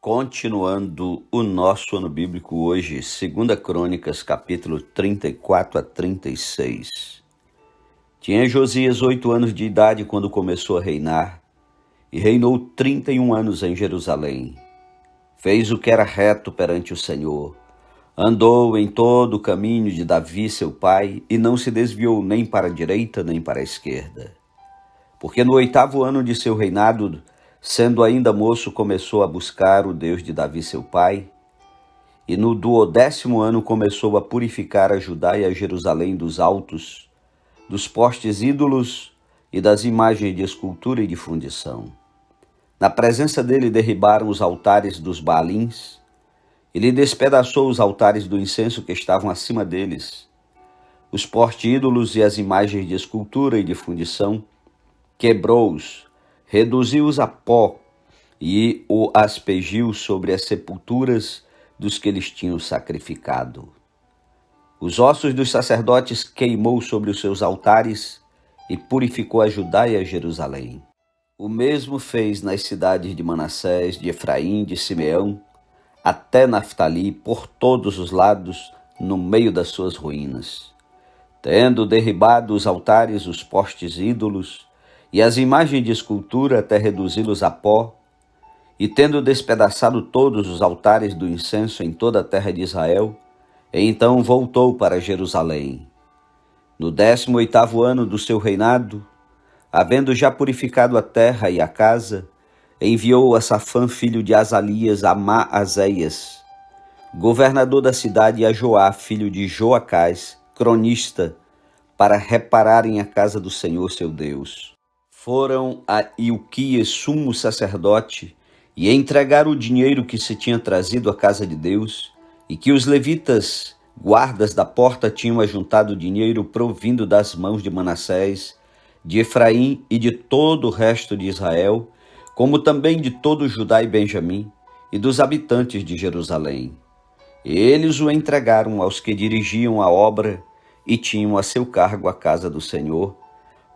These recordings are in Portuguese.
Continuando o nosso ano bíblico hoje, 2 Crônicas, capítulo 34 a 36. Tinha Josias 8 anos de idade quando começou a reinar, e reinou 31 anos em Jerusalém. Fez o que era reto perante o Senhor, andou em todo o caminho de Davi seu pai, e não se desviou nem para a direita nem para a esquerda. Porque no 8º ano de seu reinado, sendo ainda moço, começou a buscar o Deus de Davi seu pai, e no 12º ano começou a purificar a Judá e a Jerusalém dos altos, dos postes ídolos e das imagens de escultura e de fundição. Na presença dele derribaram os altares dos Baalins, e lhe despedaçou os altares do incenso que estavam acima deles, os postes ídolos e as imagens de escultura e de fundição, quebrou-os, reduziu-os a pó e o aspergiu sobre as sepulturas dos que eles tinham sacrificado. Os ossos dos sacerdotes queimou sobre os seus altares e purificou a Judá e a Jerusalém. O mesmo fez nas cidades de Manassés, de Efraim, de Simeão, até Naftali, por todos os lados, no meio das suas ruínas. Tendo derribado os altares, os postes ídolos, e as imagens de escultura até reduzi-los a pó, e tendo despedaçado todos os altares do incenso em toda a terra de Israel, então voltou para Jerusalém. No 18º ano do seu reinado, havendo já purificado a terra e a casa, enviou a Safã, filho de Azalias, a Maazéias, governador da cidade, e a Joá, filho de Joacás, cronista, para repararem a casa do Senhor seu Deus. Foram a Ilquias, sumo sacerdote, e entregaram o dinheiro que se tinha trazido à casa de Deus, e que os levitas, guardas da porta, tinham ajuntado o dinheiro provindo das mãos de Manassés, de Efraim e de todo o resto de Israel, como também de todo Judá e Benjamim, e dos habitantes de Jerusalém. Eles o entregaram aos que dirigiam a obra e tinham a seu cargo a casa do Senhor,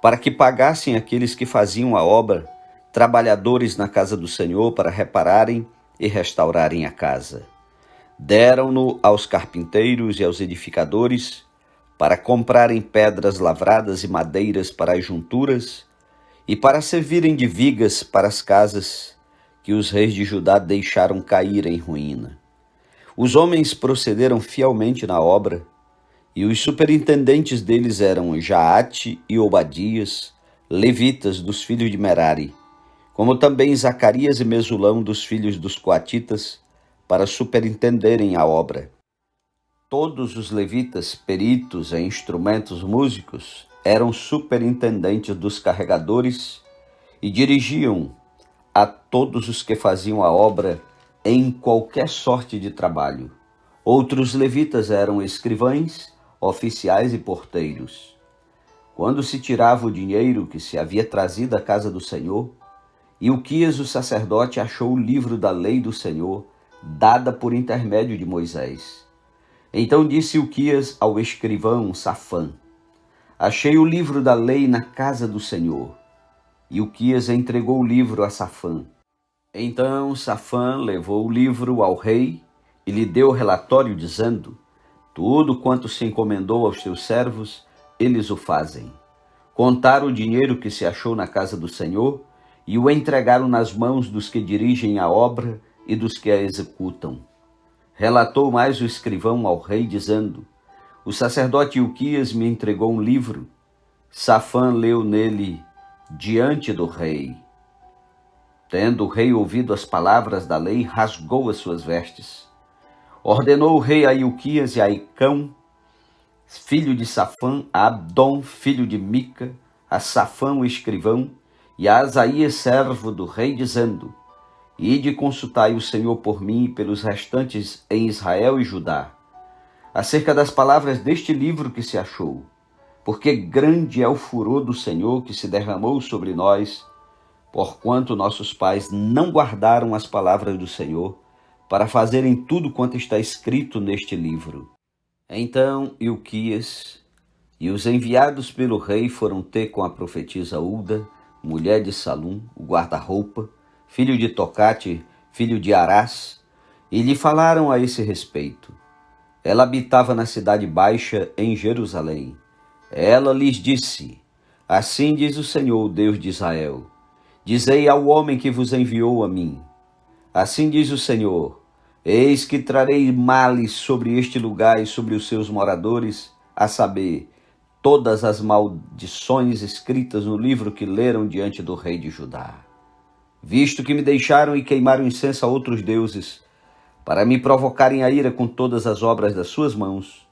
para que pagassem aqueles que faziam a obra, trabalhadores na casa do Senhor, para repararem e restaurarem a casa. Deram-no aos carpinteiros e aos edificadores, para comprarem pedras lavradas e madeiras para as junturas, e para servirem de vigas para as casas que os reis de Judá deixaram cair em ruína. Os homens procederam fielmente na obra, e os superintendentes deles eram Jaate e Obadias, levitas dos filhos de Merari, como também Zacarias e Mesulão dos filhos dos coatitas, para superintenderem a obra. Todos os levitas, peritos em instrumentos músicos, eram superintendentes dos carregadores e dirigiam a todos os que faziam a obra em qualquer sorte de trabalho. Outros levitas eram escrivães, oficiais e porteiros. Quando se tirava o dinheiro que se havia trazido à casa do Senhor, Ilquias, o sacerdote, achou o livro da lei do Senhor, dada por intermédio de Moisés. Então disse Ilquias ao escrivão Safã: achei o livro da lei na casa do Senhor. Ilquias entregou o livro a Safã. Então Safã levou o livro ao rei e lhe deu relatório dizendo: tudo quanto se encomendou aos teus servos, eles o fazem. Contaram o dinheiro que se achou na casa do Senhor e o entregaram nas mãos dos que dirigem a obra e dos que a executam. Relatou mais o escrivão ao rei, dizendo: o sacerdote Ilquias me entregou um livro. Safã leu nele diante do rei. Tendo o rei ouvido as palavras da lei, rasgou as suas vestes. Ordenou o rei a Ilquias e a Icão, filho de Safã, a Abdom, filho de Mica, a Safã, o escrivão, e a Asaías, servo do rei, dizendo: ide consultai o Senhor por mim e pelos restantes em Israel e Judá, acerca das palavras deste livro que se achou, porque grande é o furor do Senhor que se derramou sobre nós, porquanto nossos pais não guardaram as palavras do Senhor, para fazerem tudo quanto está escrito neste livro. Então Ilquias e os enviados pelo rei foram ter com a profetisa Ulda, mulher de Salum, o guarda-roupa, filho de Tocate, filho de Arás, e lhe falaram a esse respeito. Ela habitava na cidade baixa, em Jerusalém. Ela lhes disse: Assim diz o Senhor, Deus de Israel: Dizei ao homem que vos enviou a mim. Assim diz o Senhor: Eis que trarei males sobre este lugar e sobre os seus moradores, a saber, todas as maldições escritas no livro que leram diante do rei de Judá. Visto que me deixaram e queimaram incenso a outros deuses, para me provocarem a ira com todas as obras das suas mãos,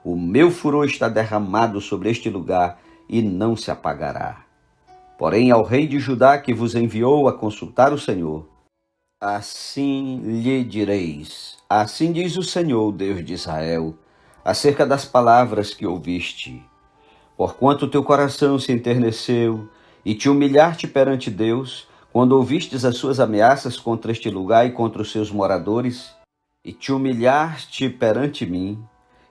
o meu furor está derramado sobre este lugar e não se apagará. Porém, ao rei de Judá que vos enviou a consultar o Senhor, assim lhe direis: Assim diz o Senhor, Deus de Israel, acerca das palavras que ouviste. Porquanto teu coração se enterneceu e te humilhaste perante Deus, quando ouvistes as suas ameaças contra este lugar e contra os seus moradores, e te humilhaste perante mim,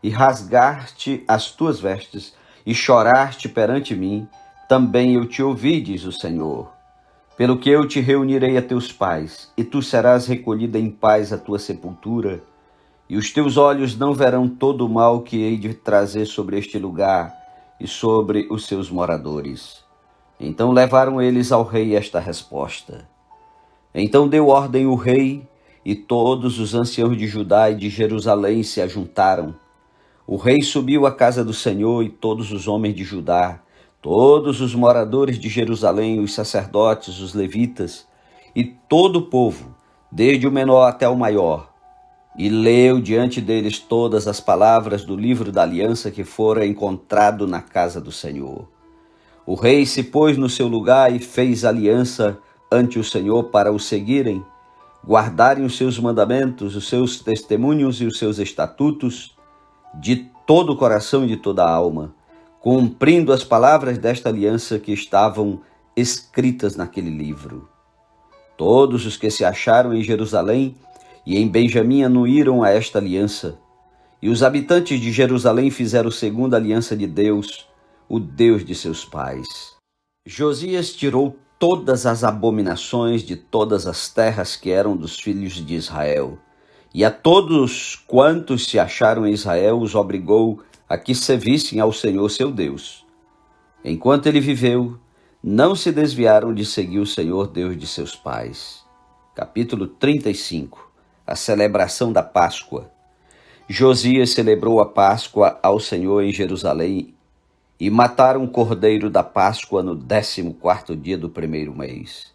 e rasgaste as tuas vestes, e choraste perante mim, também eu te ouvi, diz o Senhor. Pelo que eu te reunirei a teus pais, e tu serás recolhida em paz à tua sepultura, e os teus olhos não verão todo o mal que hei de trazer sobre este lugar e sobre os seus moradores. Então levaram eles ao rei esta resposta. Então deu ordem o rei, e todos os anciãos de Judá e de Jerusalém se ajuntaram. O rei subiu à casa do Senhor, e todos os homens de Judá, todos os moradores de Jerusalém, os sacerdotes, os levitas, e todo o povo, desde o menor até o maior, e leu diante deles todas as palavras do livro da aliança que fora encontrado na casa do Senhor. O rei se pôs no seu lugar e fez aliança ante o Senhor para o seguirem, guardarem os seus mandamentos, os seus testemunhos e os seus estatutos, de todo o coração e de toda a alma, cumprindo as palavras desta aliança que estavam escritas naquele livro. Todos os que se acharam em Jerusalém e em Benjamim anuíram a esta aliança, e os habitantes de Jerusalém fizeram segundo a aliança de Deus, o Deus de seus pais. Josias tirou todas as abominações de todas as terras que eram dos filhos de Israel, e a todos quantos se acharam em Israel os obrigou a que servissem ao Senhor seu Deus. Enquanto ele viveu, não se desviaram de seguir o Senhor Deus de seus pais. Capítulo 35. A celebração da Páscoa. Josias celebrou a Páscoa ao Senhor em Jerusalém, e mataram o cordeiro da Páscoa no 14º dia do primeiro mês.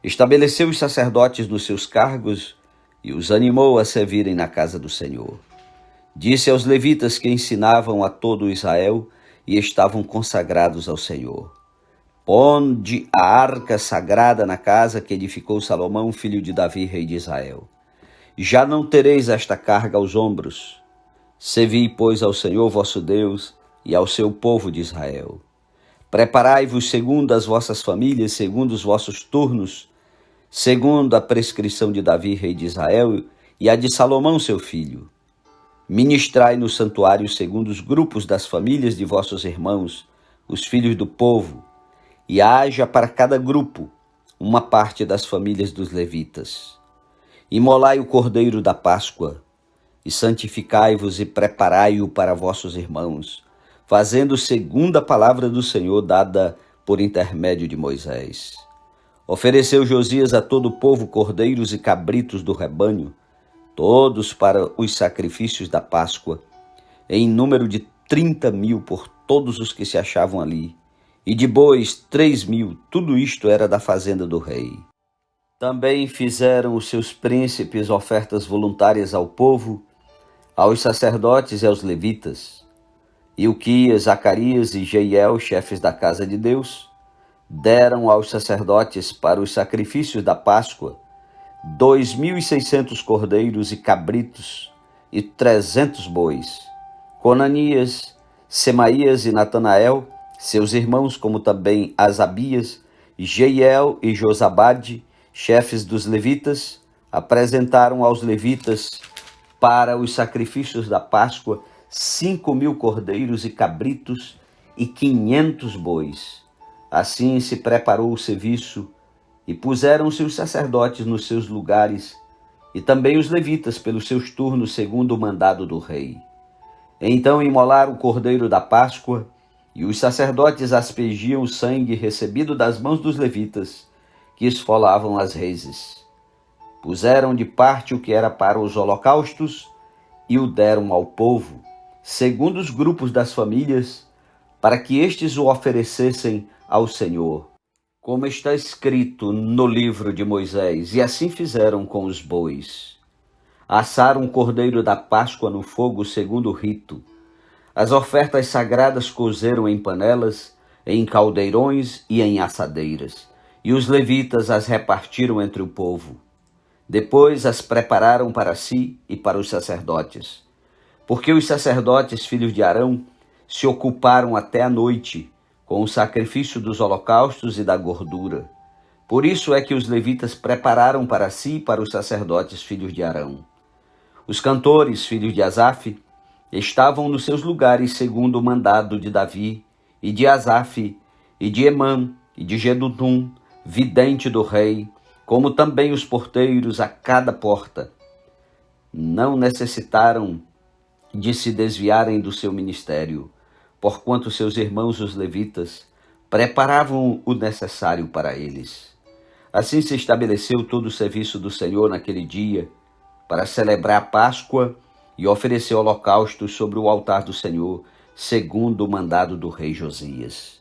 Estabeleceu os sacerdotes nos seus cargos e os animou a servirem na casa do Senhor. Disse aos levitas que ensinavam a todo Israel e estavam consagrados ao Senhor: Ponde a arca sagrada na casa que edificou Salomão, filho de Davi, rei de Israel. Já não tereis esta carga aos ombros. Servi, pois, ao Senhor vosso Deus e ao seu povo de Israel. Preparai-vos segundo as vossas famílias, segundo os vossos turnos, segundo a prescrição de Davi, rei de Israel, e a de Salomão, seu filho. Ministrai no santuário segundo os grupos das famílias de vossos irmãos, os filhos do povo, e haja para cada grupo uma parte das famílias dos levitas. Imolai o cordeiro da Páscoa, e santificai-vos e preparai-o para vossos irmãos, fazendo segundo a palavra do Senhor dada por intermédio de Moisés. Ofereceu Josias a todo o povo cordeiros e cabritos do rebanho, todos para os sacrifícios da Páscoa, em número de 30.000 por todos os que se achavam ali, e de bois 3.000, tudo isto era da fazenda do rei. Também fizeram os seus príncipes ofertas voluntárias ao povo, aos sacerdotes e aos levitas. Ilquias, Zacarias e Jeiel, chefes da casa de Deus, deram aos sacerdotes para os sacrifícios da Páscoa 2.600 cordeiros e cabritos e 300 bois. Conanias, Semaías e Natanael, seus irmãos, como também Asabias, Jeiel e Josabade, chefes dos levitas, apresentaram aos levitas para os sacrifícios da Páscoa 5.000 cordeiros e cabritos e 500 bois. Assim se preparou o serviço e puseram-se os sacerdotes nos seus lugares, e também os levitas pelos seus turnos, segundo o mandado do rei. Então imolaram o cordeiro da Páscoa, e os sacerdotes aspergiam o sangue recebido das mãos dos levitas, que esfolavam as reses. Puseram de parte o que era para os holocaustos, e o deram ao povo, segundo os grupos das famílias, para que estes o oferecessem ao Senhor, como está escrito no livro de Moisés, e assim fizeram com os bois. Assaram o cordeiro da Páscoa no fogo segundo o rito. As ofertas sagradas cozeram em panelas, em caldeirões e em assadeiras, e os levitas as repartiram entre o povo. Depois as prepararam para si e para os sacerdotes, porque os sacerdotes, filhos de Arão, se ocuparam até a noite com o sacrifício dos holocaustos e da gordura. Por isso é que os levitas prepararam para si e para os sacerdotes, filhos de Arão. Os cantores, filhos de Asaf, estavam nos seus lugares segundo o mandado de Davi, e de Asaf, e de Emã, e de Jedutum, vidente do rei, como também os porteiros a cada porta. Não necessitaram de se desviarem do seu ministério, porquanto seus irmãos os levitas preparavam o necessário para eles. Assim se estabeleceu todo o serviço do Senhor naquele dia, para celebrar a Páscoa e oferecer holocaustos sobre o altar do Senhor, segundo o mandado do rei Josias.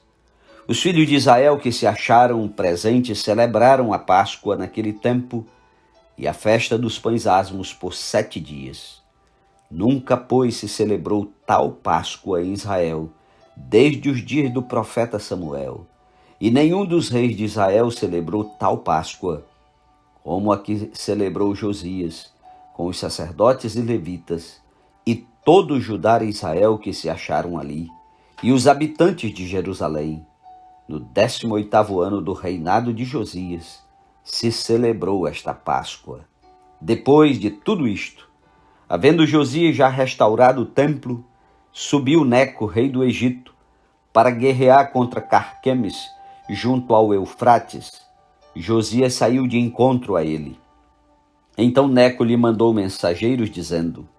Os filhos de Israel que se acharam presentes celebraram a Páscoa naquele tempo e a festa dos pães asmos por 7 dias. Nunca, pois, se celebrou tal Páscoa em Israel, desde os dias do profeta Samuel, e nenhum dos reis de Israel celebrou tal Páscoa, como a que celebrou Josias, com os sacerdotes e levitas, e todo Judá e Israel que se acharam ali, e os habitantes de Jerusalém. No 18º ano do reinado de Josias, se celebrou esta Páscoa. Depois de tudo isto, havendo Josias já restaurado o templo, subiu Neco, rei do Egito, para guerrear contra Carquemes, junto ao Eufrates. Josias saiu de encontro a ele. Então Neco lhe mandou mensageiros, dizendo: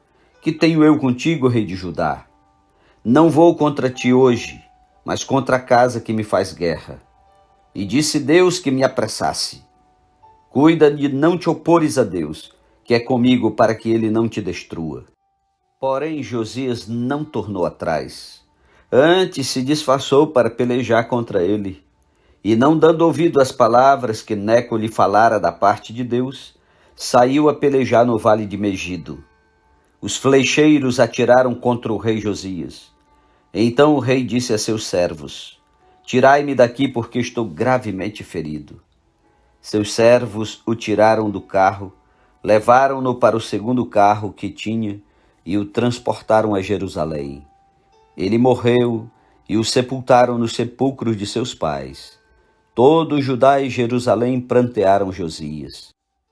Que tenho eu contigo, rei de Judá? Não vou contra ti hoje, mas contra a casa que me faz guerra. E disse Deus que me apressasse. Cuida de não te opores a Deus, que é comigo, para que ele não te destrua. Porém Josias não tornou atrás. Antes se disfarçou para pelejar contra ele. E não dando ouvido às palavras que Neco lhe falara da parte de Deus, saiu a pelejar no vale de Megido. Os flecheiros atiraram contra o rei Josias. Então o rei disse a seus servos: Tirai-me daqui, porque estou gravemente ferido. Seus servos o tiraram do carro, levaram-no para o segundo carro que tinha e o transportaram a Jerusalém. Ele morreu e o sepultaram nos sepulcros de seus pais. Todo Judá e Jerusalém prantearam Josias.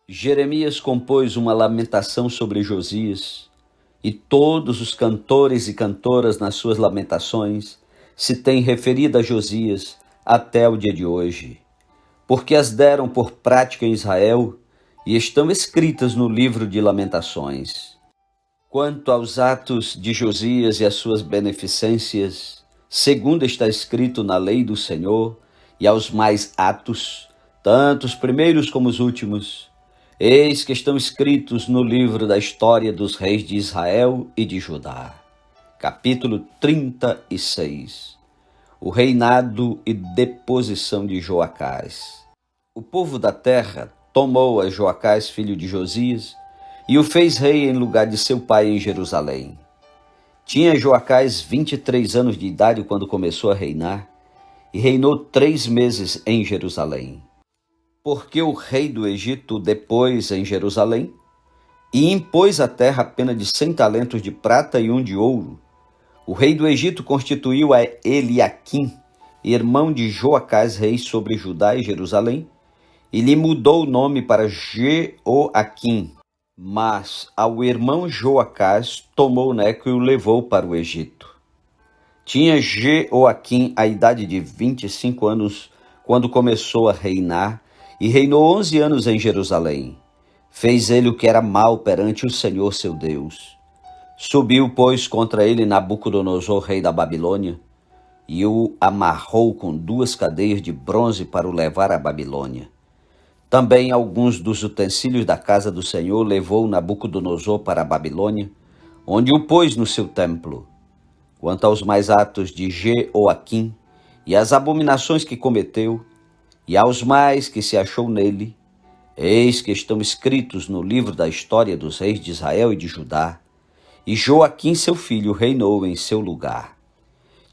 Jeremias compôs uma lamentação sobre Josias, e todos os cantores e cantoras nas suas lamentações se têm referido a Josias até o dia de hoje, porque as deram por prática em Israel e estão escritas no livro de Lamentações. Quanto aos atos de Josias e as suas beneficências, segundo está escrito na lei do Senhor, e aos mais atos, tanto os primeiros como os últimos, eis que estão escritos no livro da história dos reis de Israel e de Judá. Capítulo 36. O reinado e deposição de Joacás. O povo da terra tomou a Joacás, filho de Josias, e o fez rei em lugar de seu pai em Jerusalém. Tinha Joacás 23 anos de idade quando começou a reinar, e reinou 3 meses em Jerusalém. Porque o rei do Egito depôs em Jerusalém e impôs à terra a pena de 100 talentos de prata e 1 de ouro. O rei do Egito constituiu a Eliaquim, irmão de Joacás, rei sobre Judá e Jerusalém, e lhe mudou o nome para Jeoaquim. Mas ao irmão Joacás tomou Neco e o levou para o Egito. Tinha Jeoaquim a idade de 25 anos quando começou a reinar, e reinou 11 anos em Jerusalém. Fez ele o que era mal perante o Senhor seu Deus. Subiu, pois, contra ele Nabucodonosor, rei da Babilônia, e o amarrou com 2 cadeias de bronze para o levar à Babilônia. Também alguns dos utensílios da casa do Senhor levou Nabucodonosor para a Babilônia, onde o pôs no seu templo. Quanto aos mais atos de Jeoaquim e as abominações que cometeu, e aos mais que se achou nele, eis que estão escritos no livro da história dos reis de Israel e de Judá, e Joaquim seu filho reinou em seu lugar.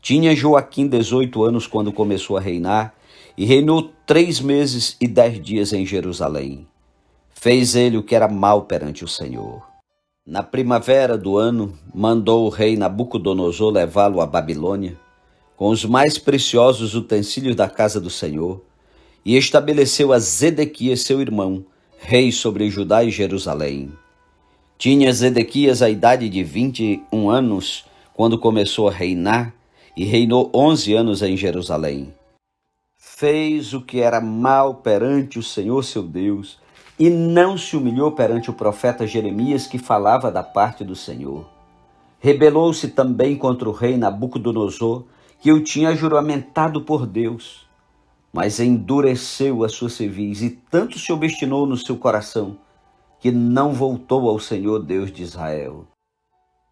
Tinha Joaquim 18 anos quando começou a reinar, e reinou 3 meses e 10 dias em Jerusalém. Fez ele o que era mal perante o Senhor. Na primavera do ano, mandou o rei Nabucodonosor levá-lo à Babilônia, com os mais preciosos utensílios da casa do Senhor, e estabeleceu a Zedequias seu irmão, rei sobre Judá e Jerusalém. Tinha Zedequias a idade de 21 anos, quando começou a reinar, e reinou 11 anos em Jerusalém. Fez o que era mal perante o Senhor seu Deus, e não se humilhou perante o profeta Jeremias, que falava da parte do Senhor. Rebelou-se também contra o rei Nabucodonosor, que o tinha juramentado por Deus, mas endureceu a sua cerviz, e tanto se obstinou no seu coração, que não voltou ao Senhor Deus de Israel.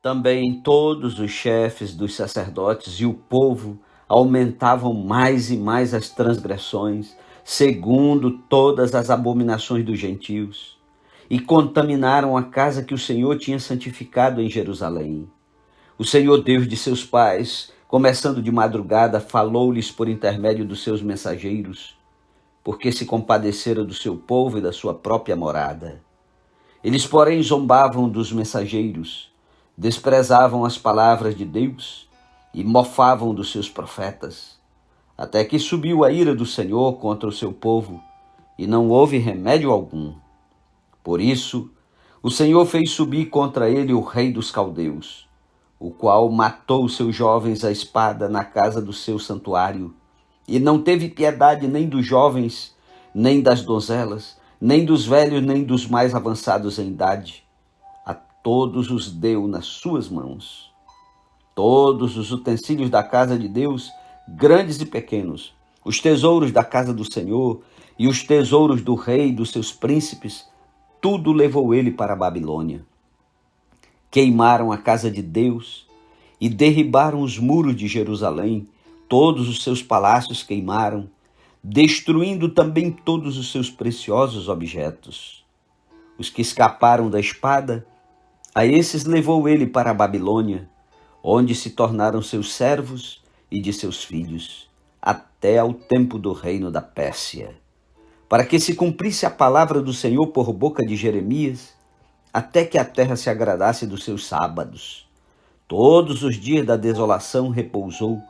Também todos os chefes dos sacerdotes e o povo aumentavam mais e mais as transgressões, segundo todas as abominações dos gentios, e contaminaram a casa que o Senhor tinha santificado em Jerusalém. O Senhor Deus de seus pais, começando de madrugada, falou-lhes por intermédio dos seus mensageiros, porque se compadecera do seu povo e da sua própria morada. Eles, porém, zombavam dos mensageiros, desprezavam as palavras de Deus e mofavam dos seus profetas, até que subiu a ira do Senhor contra o seu povo, e não houve remédio algum. Por isso, o Senhor fez subir contra ele o rei dos caldeus, o qual matou os seus jovens à espada na casa do seu santuário, e não teve piedade nem dos jovens, nem das donzelas, nem dos velhos, nem dos mais avançados em idade. A todos os deu nas suas mãos. Todos os utensílios da casa de Deus, grandes e pequenos, os tesouros da casa do Senhor e os tesouros do rei e dos seus príncipes, tudo levou ele para a Babilônia. Queimaram a casa de Deus e derribaram os muros de Jerusalém, todos os seus palácios queimaram, destruindo também todos os seus preciosos objetos. Os que escaparam da espada, a esses levou ele para a Babilônia, onde se tornaram seus servos e de seus filhos, até ao tempo do reino da Pérsia, para que se cumprisse a palavra do Senhor por boca de Jeremias, até que a terra se agradasse dos seus sábados. Todos os dias da desolação repousou,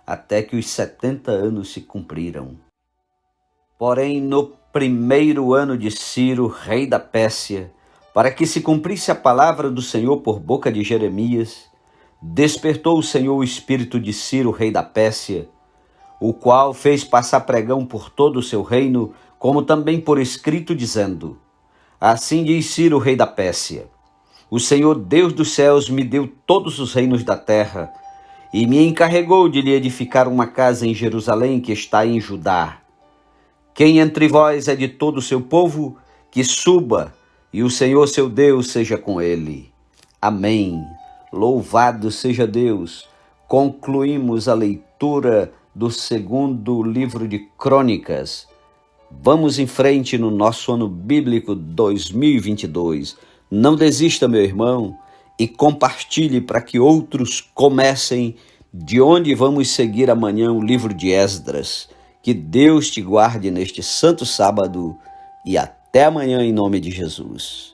até que os 70 anos se cumpriram. Porém, no primeiro ano de Ciro, rei da Pérsia, para que se cumprisse a palavra do Senhor por boca de Jeremias, despertou o Senhor o espírito de Ciro, rei da Pérsia, o qual fez passar pregão por todo o seu reino, como também por escrito, dizendo: Assim diz Ciro, rei da Pérsia: O Senhor Deus dos céus me deu todos os reinos da terra, e me encarregou de lhe edificar uma casa em Jerusalém, que está em Judá. Quem entre vós é de todo o seu povo, que suba, e o Senhor seu Deus seja com ele. Amém. Louvado seja Deus. Concluímos a leitura do segundo livro de Crônicas. Vamos em frente no nosso ano bíblico 2022. Não desista, meu irmão, e compartilhe para que outros comecem de onde vamos seguir amanhã o livro de Esdras. Que Deus te guarde neste santo sábado e até amanhã em nome de Jesus.